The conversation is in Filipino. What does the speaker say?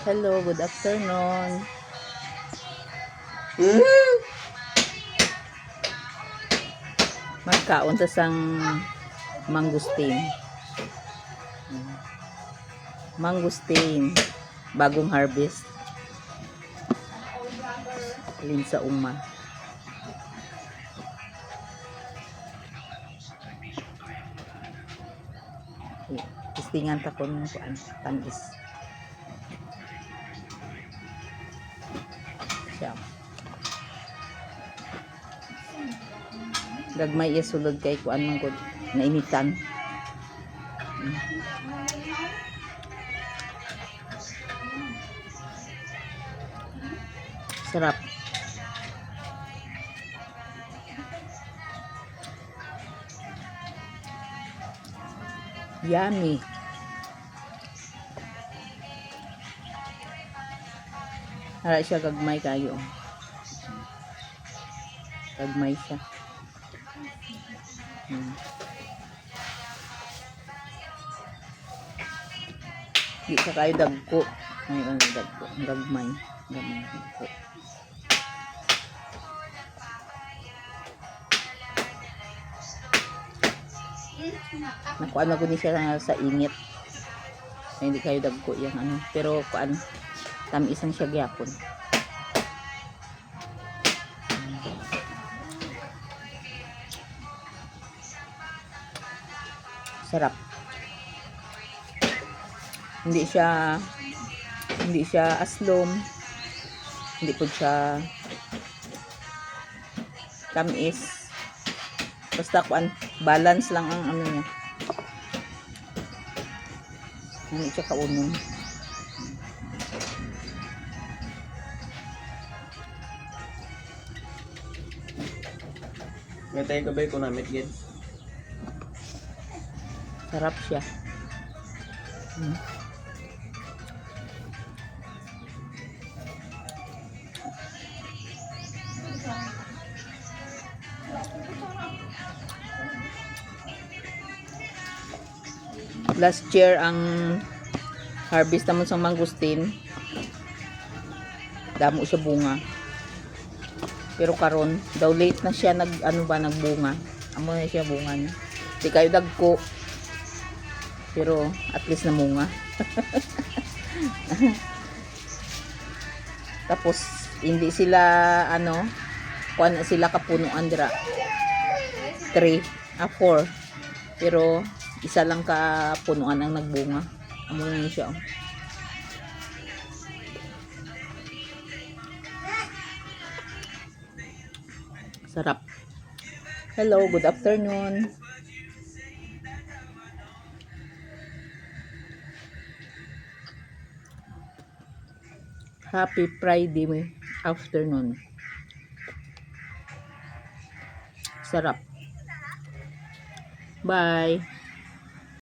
Hello, good afternoon. Magkaon ta sang mangustin. Mangustin, bagong harvest. Alin sa uma. Tistingan ta kon kuan tanis. Siya. Gagmay iya sulod kay kuan man gud nainitan. Sarap. Yummy. Ara siya gagmay kayo. Gagmay siya. Di sa kayo dagko. Ngayon dagko. Gagmay. Gagmay dagko. Nakuan na guni siya sa init. Hindi kayo dagko yan ano. Pero kuan tamisang siya gyapon. Sarap. Hindi siya aslom. Hindi po siya tamis. Basta kuan balance lang ang ano niya. Hindi siya kaunong. Ngatay ka ba yung kunamit gid? Sarap siya. Last year ang harvest naman sa mangustin. Damo siya bunga. Pero karon daw late na siya nagbunga. Amo na siya bunga niya. Di kayo dagko. Pero at least namunga. Tapos hindi sila kuan sila kapunuan dira. 4. Pero isa lang kapunuan ang nagbunga. Amo na siya. Sarap. Hello, good afternoon. Happy Friday afternoon. Sarap. Bye.